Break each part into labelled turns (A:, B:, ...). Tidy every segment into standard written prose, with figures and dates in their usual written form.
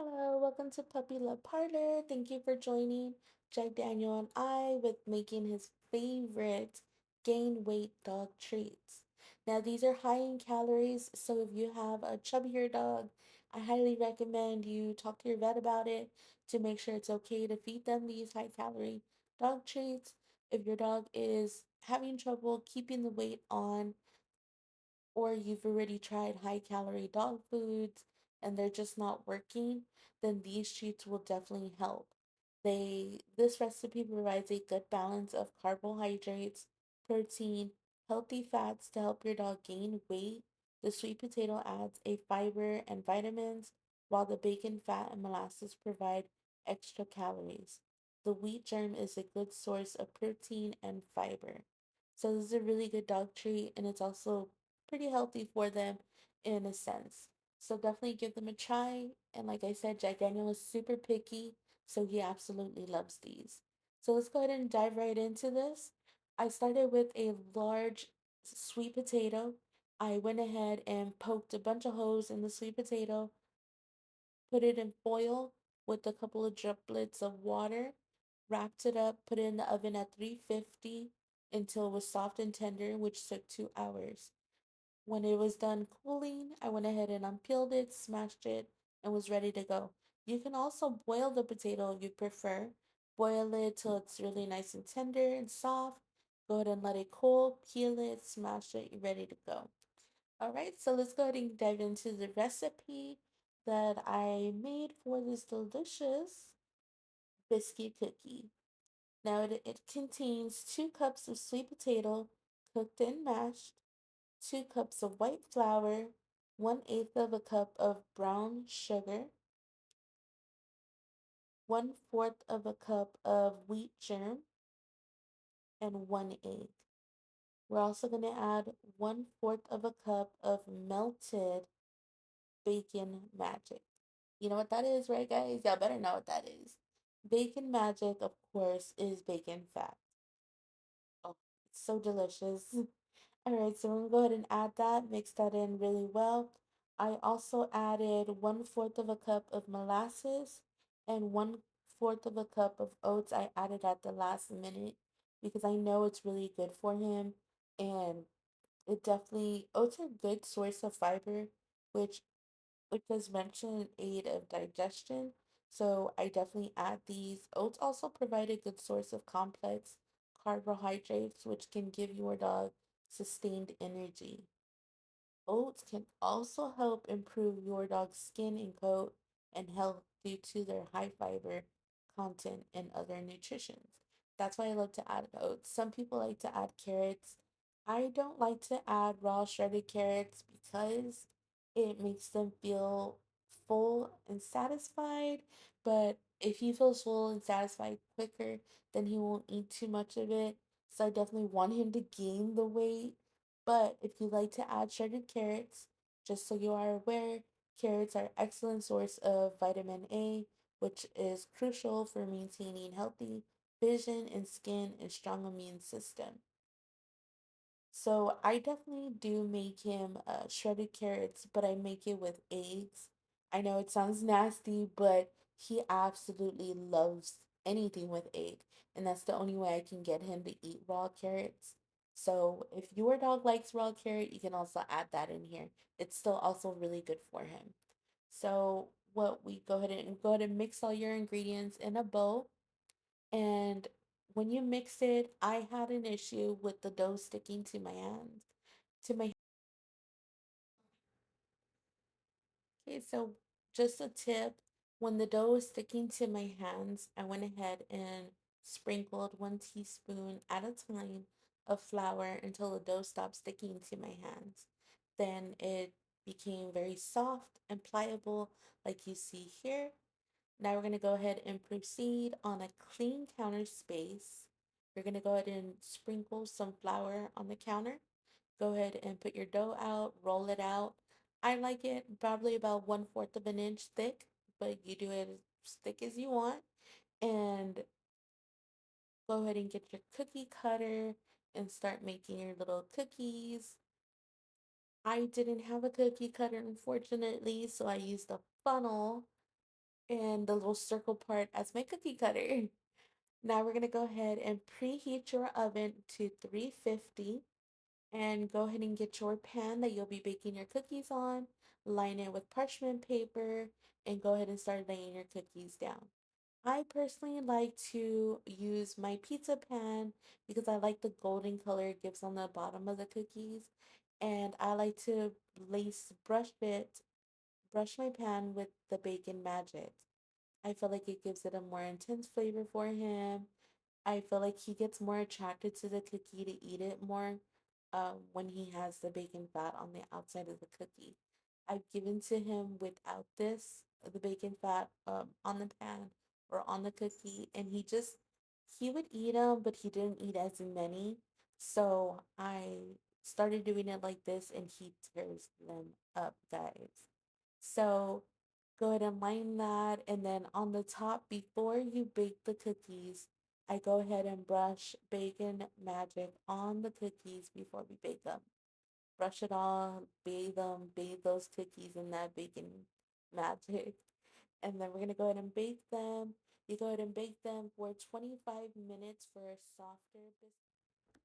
A: Hello, welcome to Puppy Love Parlor. Thank you for joining Jack Daniel and I with making his favorite gain weight dog treats. Now, these are high in calories, so if you have a chubbier dog, I highly recommend you talk to your vet about it to make sure it's okay to feed them these high calorie dog treats. If your dog is having trouble keeping the weight on, or you've already tried high calorie dog foods and they're just not working, then these treats will definitely help. This recipe provides a good balance of carbohydrates, protein, healthy fats to help your dog gain weight. The sweet potato adds a fiber and vitamins, while the bacon fat and molasses provide extra calories. The wheat germ is a good source of protein and fiber. So this is a really good dog treat and it's also pretty healthy for them in a sense. So definitely give them a try. And like I said, Jack Daniel is super picky, so he absolutely loves these. So let's go ahead and dive right into this. I started with a large sweet potato. I went ahead and poked a bunch of holes in the sweet potato, put it in foil with a couple of droplets of water, wrapped it up, put it in the oven at 350 until it was soft and tender, which took 2 hours. When it was done cooling, I went ahead and unpeeled it, smashed it, and was ready to go. You can also boil the potato if you prefer. Boil it till it's really nice and tender and soft. Go ahead and let it cool, peel it, smash it, you're ready to go. All right, so let's go ahead and dive into the recipe that I made for this delicious biscuit cookie. Now it contains 2 cups of sweet potato, cooked and mashed, 2 cups of white flour, 1/8 of a cup of brown sugar, 1/4 of a cup of wheat germ, and 1 egg. We're also going to add 1/4 of a cup of melted bacon magic. You know what that is, right, guys? Y'all better know what that is. Bacon magic, of course, is bacon fat. Oh, it's so delicious. All right, so I'm gonna go ahead and add that, mix that in really well. I also added 1/4 of a cup of molasses and 1/4 of a cup of oats. I added at the last minute because I know it's really good for him. And it definitely, oats are a good source of fiber, which does mention aid of digestion. So I definitely add these. Oats also provide a good source of complex carbohydrates, which can give your dog sustained energy. Oats can also help improve your dog's skin and coat and health due to their high fiber content and other nutritions. That's why I love to add oats. Some people like to add carrots. I don't like to add raw shredded carrots because it makes them feel full and satisfied. But if he feels full and satisfied quicker, then he won't eat too much of it. So I definitely want him to gain the weight, but if you like to add shredded carrots, just so you are aware, carrots are excellent source of vitamin A, which is crucial for maintaining healthy vision and skin and strong immune system. So I definitely do make him shredded carrots, but I make it with eggs. I know it sounds nasty, but he absolutely loves anything with egg, and that's the only way I can get him to eat raw carrots. So if your dog likes raw carrot, you can also add that in here. It's still also really good for him. So what we go ahead and mix all your ingredients in a bowl, and when you mix it, I had an issue with the dough sticking to my hands. To my Okay, so just a tip, when the dough was sticking to my hands, I went ahead and sprinkled 1 teaspoon at a time of flour until the dough stopped sticking to my hands. Then it became very soft and pliable like you see here. Now we're going to go ahead and proceed on a clean counter space. You're going to go ahead and sprinkle some flour on the counter. Go ahead and put your dough out, roll it out. I like it probably about 1/4 of an inch thick, but you do it as thick as you want. And go ahead and get your cookie cutter and start making your little cookies. I didn't have a cookie cutter, unfortunately, so I used a funnel. and the little circle part as my cookie cutter. Now we're going to go ahead and preheat your oven to 350 and go ahead and get your pan that you'll be baking your cookies on, line it with parchment paper, and go ahead and start laying your cookies down. I personally like to use my pizza pan because I like the golden color it gives on the bottom of the cookies. And I like to brush my pan with the bacon magic. I feel like it gives it a more intense flavor for him. I feel like he gets more attracted to the cookie to eat it more when he has the bacon fat on the outside of the cookie. I've given to him without this, the bacon fat on the pan or on the cookie, and he would eat them, but he didn't eat as many. So I started doing it like this, and he tears them up, guys. So go ahead and line that, and then on the top, before you bake the cookies, I go ahead and brush bacon magic on the cookies before we bake them. Brush it all, bathe them, bathe those cookies in that bacon magic. And then we're gonna go ahead and bake them. You go ahead and bake them for 25 minutes for a softer biscuit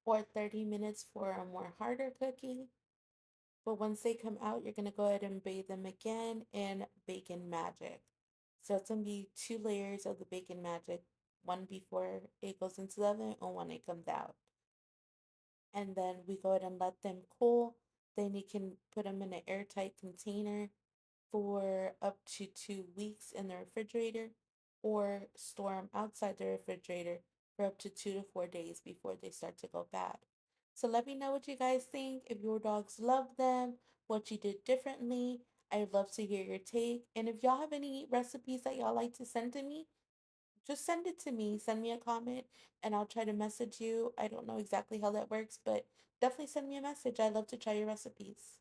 A: or 30 minutes for a more harder cookie. But once they come out, you're gonna go ahead and bathe them again in bacon magic. So it's gonna be two layers of the bacon magic, one before it goes into the oven and one it comes out. And then we go ahead and let them cool. Then you can put them in an airtight container for up to 2 weeks in the refrigerator or store them outside the refrigerator for up to 2 to 4 days before they start to go bad. So let me know what you guys think. If your dogs love them, what you did differently. I'd love to hear your take. And if y'all have any recipes that y'all like to send to me, just send it to me. Send me a comment and I'll try to message you. I don't know exactly how that works, but definitely send me a message. I love to try your recipes.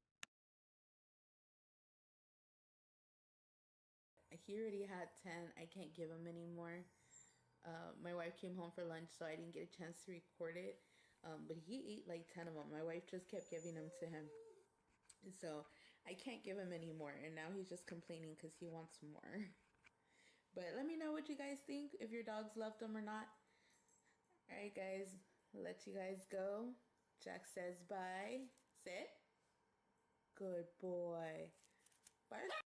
B: He already had 10. I can't give him any more. My wife came home for lunch, so I didn't get a chance to record it. But he ate like 10 of them. My wife just kept giving them to him. So I can't give him any more. And now he's just complaining because he wants more. But let me know what you guys think, if your dogs loved them or not. All right, guys, let you guys go. Jack says bye. Sit. Good boy. Bye.